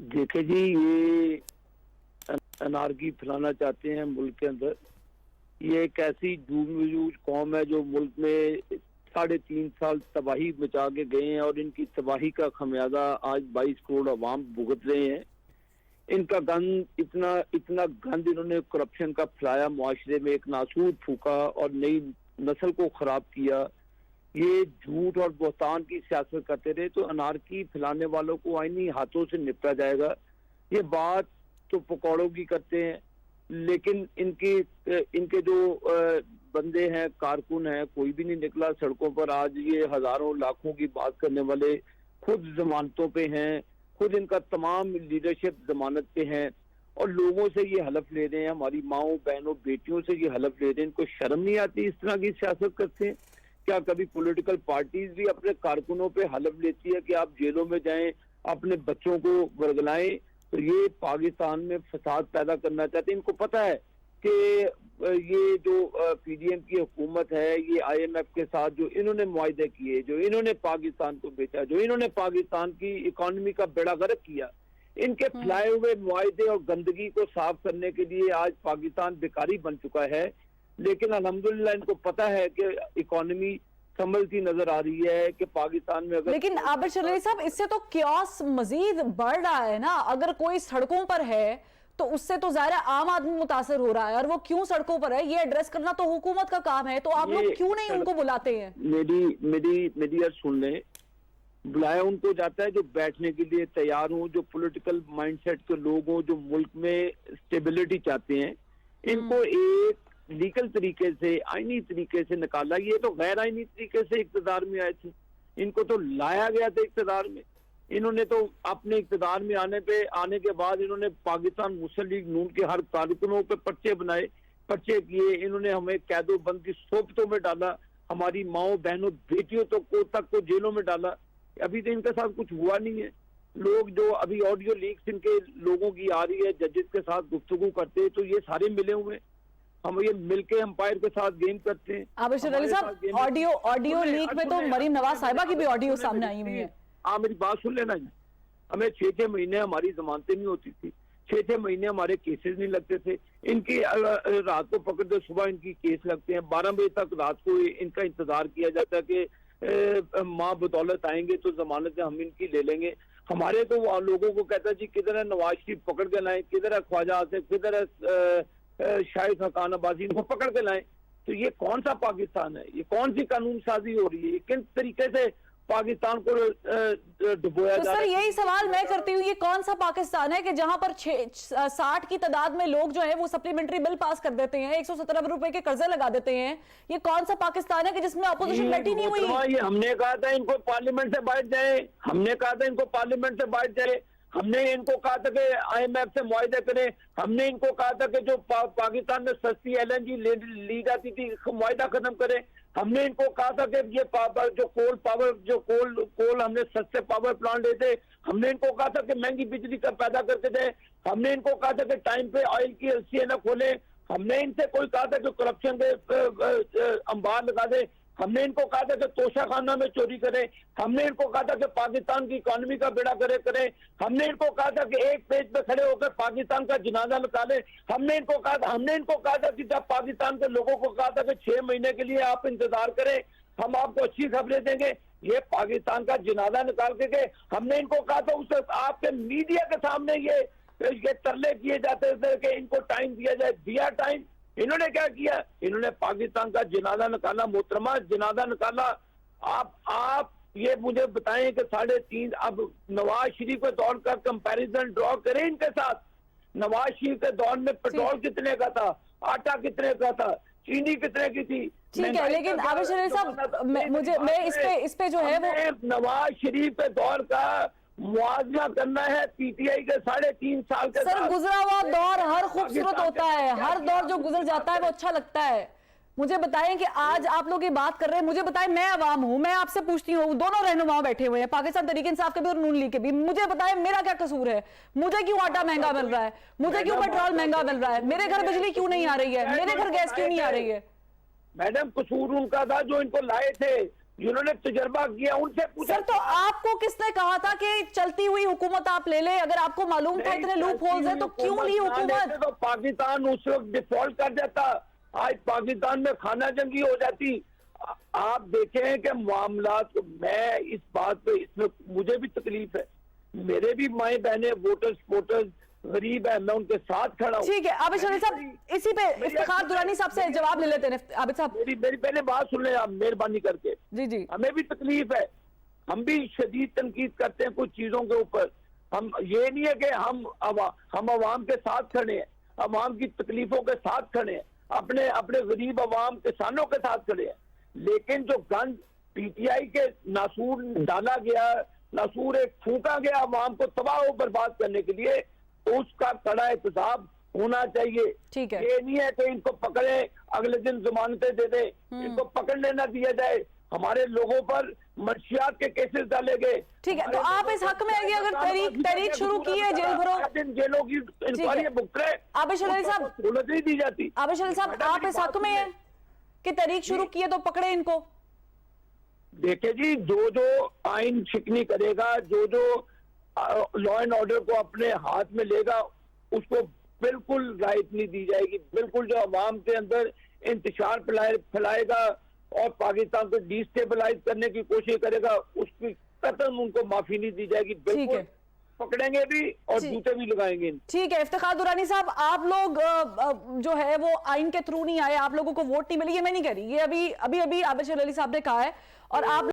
देखे जी, ये अनारकी फैलाना चाहते हैं मुल्क के अंदर। ये एक ऐसी जूझ कौम है जो मुल्क में 3.5 साल तबाही मचा के गए हैं और इनकी तबाही का खमियाजा आज 22 करोड़ अवाम भुगत रहे हैं। इनका गंद इतना गंद इन्होंने करप्शन का फैलाया, मुआशरे में एक नासूर फूका और नई नस्ल को खराब किया। ये झूठ और बोहतान की सियासत करते रहे तो अनारकी फैलाने वालों को आईनी हाथों से निपटा जाएगा। ये बात तो पकौड़ों की करते हैं, लेकिन इनके जो बंदे हैं, कारकुन हैं, कोई भी नहीं निकला सड़कों पर। आज ये हजारों लाखों की बात करने वाले खुद जमानतों पे हैं, खुद इनका तमाम लीडरशिप जमानत पे हैं और लोगों से ये हलफ ले रहे हैं, हमारी माओ बहनों बेटियों से ये हलफ ले रहे हैं। इनको शर्म नहीं आती इस तरह की सियासत करते हैं? क्या कभी पॉलिटिकल पार्टीज भी अपने कारकुनों पे हलफ लेती है कि आप जेलों में जाएं, अपने बच्चों को वर्गलाएं? तो ये पाकिस्तान में फसाद पैदा करना चाहते हैं। इनको पता है कि ये जो पीडीएम की हुकूमत है, ये आईएमएफ के साथ जो इन्होंने मुआहदे किए, जो इन्होंने पाकिस्तान को बेचा, जो इन्होंने पाकिस्तान की इकोनॉमी का बेड़ा गर्क किया, इनके फैलाए हुए मुआहदे और गंदगी को साफ करने के लिए आज पाकिस्तान बेकारी बन चुका है। लेकिन अल्हम्दुलिल्लाह इनको पता है कि इकोनॉमी संभलती नजर आ रही है कि पाकिस्तान में अगर। लेकिन आबिद शरीफ साहब, इससे तो क्योस मजीद बढ़ रहा है ना। अगर कोई सड़कों पर है तो उससे तो ज़ाहिर है आम आदमी मुतासर हो रहा है, और वो क्यों सड़कों पर है ये एड्रेस करना तो हुकूमत का काम है। तो आप लोग क्यों नहीं उनको बुलाते हैं? मेरी अर्ज सुन लें। बुलाया उनको जाता है जो बैठने के लिए तैयार हो, जो पॉलिटिकल माइंडसेट के लोग हों, जो मुल्क में स्टेबिलिटी चाहते हैं। इनको एक लीगल तरीके से, आईनी तरीके से निकाला। ये तो गैर आईनी तरीके से इक्तदार में आए थे, इनको तो लाया गया था इक्तदार में। इन्होंने तो अपने इक्तदार में आने के बाद इन्होंने पाकिस्तान मुस्लिम लीग नून के हर कारकुनों पे पर्चे बनाए, पर्चे किए। इन्होंने हमें कैदो बंद की सोबतों में डाला, हमारी माओ बहनों बेटियों तक को जेलों में डाला। अभी तो इनके साथ कुछ हुआ नहीं है। लोग जो अभी ऑडियो लीक्स इनके लोगों की आ रही है, जजेस के साथ गुफ्तगू करते हैं, तो ये सारे मिले हुए हैं। हम ये मिलके अंपायर के साथ गेम करते हैं। आबिद शरीफ साहब, ऑडियो लीक में तो मरीम नवाज साहिबा की भी ऑडियो सामने आई हुई है। मेरी बात सुन लेना जी। हमें 6 महीने हमारी जमानतें नहीं होती थी, 6 महीने हमारे केसेस नहीं लगते थे। इनकी रात को पकड़ दो, सुबह इनकी केस लगते हैं। 12 बजे तक रात को इनका इंतजार किया जाता है कि माँ बदौलत आएंगे तो जमानत हम इनकी ले लेंगे। हमारे तो लोगों को कहता है जी किधर है नवाज शरीफ, पकड़ के लाए, किधर है ख्वाजा आसिफ, किधर है शाहिद हकान अब्बासी, इनको पकड़ के लाए। तो ये कौन सा पाकिस्तान है? ये कौन सी कानून साजी हो रही है? किन तरीके से पाकिस्तान को डुबोया जा रहा है? सर यही सवाल मैं करती हूँ, ये कौन सा पाकिस्तान है कि जहां पर 60 की तादाद में लोग जो है वो सप्लीमेंट्री बिल पास कर देते हैं, 117 रुपए के कर्जे लगा देते हैं? ये कौन सा पाकिस्तान है कि जिसमें अपोजिशन बैठी नहीं हुई? ये हमने कहा था इनको पार्लियामेंट से बैठ जाए, हमने कहा था इनको पार्लियामेंट से बैठ जाए, हमने इनको कहा था कि आईएमएफ से मुआहदे करें, हमने इनको कहा था कि जो पाकिस्तान में सस्ती एलएनजी ली जाती थी मुआहदा खत्म करें, हमने इनको कहा था कि ये कोल हमने सस्ते पावर प्लांट देते, हमने इनको कहा था कि महंगी बिजली का पैदा करके दे, हमने इनको कहा था कि टाइम पे ऑयल की एलसीए न खोले, हमने इनसे कोई कहा था कि करप्शन के अंबार लगा दे, हमने इनको कहा था कि तोशाखाना में चोरी करें, हमने इनको कहा था कि पाकिस्तान की इकोनॉमी का बेड़ा करें, हमने इनको कहा था कि एक पेज पे खड़े होकर पाकिस्तान का जनाजा निकाले, हमने इनको कहा था कि जब पाकिस्तान के लोगों को कहा था कि 6 महीने के लिए आप इंतजार करें, हम आपको अच्छी खबरें देंगे। ये पाकिस्तान का जनाजा निकाल के हमने इनको कहा था, उसे आपके मीडिया के सामने ये तरले किए जाते थे कि इनको टाइम दिया जाए, दिया टाइम। इन्होंने क्या किया? इन्होंने पाकिस्तान का जनाजा निकाला, मोहतरमा जनाजा निकाला। आप ये मुझे बताएं कि 3.5 अब नवाज शरीफ के दौर का कंपैरिजन ड्रॉ करें इनके साथ। नवाज शरीफ के दौर में पेट्रोल कितने का था, आटा कितने का था, चीनी कितने की थी? ठीक है, लेकिन आबिद शरीफ साहब मैं इस पे जो है वो नवाज शरीफ के दौर का मुआवजा करना है पीटीआई के 3.5 साल के। सर गुजरा हुआ दौर हर खूबसूरत होता है, हर दौर जो गुजर जाता है वो अच्छा लगता है। मुझे बताएं कि आज आप लोग ये बात कर रहे हैं, मुझे बताएं, मैं अवाम हूं, मैं आपसे पूछती हूँ, दोनों रहनुमाओं बैठे हुए हैं, पाकिस्तान तहरीक इंसाफ के भी और नून लीग के भी, मुझे बताएं मेरा क्या कसूर है? मुझे क्यों आटा महंगा मिल रहा है? मुझे क्यों पेट्रोल महंगा मिल रहा है? मेरे घर बिजली क्यों नहीं आ रही है? मेरे घर गैस क्यों नहीं आ रही है? मैडम कसूर उनका था जो इनको लाए थे। जिन्होंने तजर्बा किया उनसे पूछा। सर तो आपको किसने कहा था कि चलती हुई हुकूमत आप ले ले? अगर आपको मालूम था इतने लूप होल्स है तो क्यों ली हुकूमत? तो पाकिस्तान उस वक्त डिफॉल्ट कर जाता, आज पाकिस्तान में खाना जंगी हो जाती। आप देखें कि मामलात, मैं इस बात पे, इसमें मुझे भी तकलीफ है, मेरे भी माए बहने वोटर्स सपोर्टर्स गरीब है, मैं उनके साथ खड़ा हूँ। ठीक है आबिद शरील साहब, इसी पे इफ्तिखार दुरानी साहब से जवाब ले लेते हैं। आबिद साहब मेरी पहले बात सुन लें आप मेहरबानी करके। जी जी, हमें भी तकलीफ है, हम भी शदीद तनकीद करते हैं कुछ चीजों के ऊपर। हम ये नहीं है कि हम अवाम के साथ खड़े हैं, अवाम की तकलीफों के साथ खड़े हैं, अपने अपने गरीब अवाम किसानों के साथ खड़े हैं। लेकिन जो गंद पीटीआई के नासूर डाला गया, नासूर एक फूका गया अवाम को तबाह और बर्बाद करने के लिए, उसका कड़ा एहतसाब होना चाहिए। ठीक है, ये नहीं है कि इनको पकड़े अगले दिन जमानतें दे दे, इनको पकड़ने ना दिया जाए। हमारे लोगों पर मंशियात के केसेस डाले गए। ठीक है, तो आप इस हक में है कि अगर तहरीक शुरू की है जेल भरो, जेलों की इंक्वायरी भुगत रहे, आबिद शरील साहब सहूलत नहीं दी जाती। आबिद शरील साहब आप इस हक में है कि तहरीक शुरू की है तो पकड़े इनको? देखे जी, जो जो आइन शिकनी करेगा, जो जो लॉ एंड ऑर्डर को अपने हाथ में लेगा, उसको बिल्कुल राइट नहीं दी जाएगी। बिल्कुल जो अवाम के अंदर इंतशार फैलाएगा और पाकिस्तान को डिस्टेबलाइज करने की कोशिश करेगा, उसकी कतई उनको माफी नहीं दी जाएगी। बिल्कुल पकड़ेंगे भी और जूते भी लगाएंगे। ठीक है, इफ्तिखार दुरानी साहब, आप लोग जो है वो आइन के थ्रू नहीं आए, आप लोगों को वोट नहीं मिली, ये मैं नहीं कह रही, ये अभी आबिद शरील साहब ने कहा है। और आप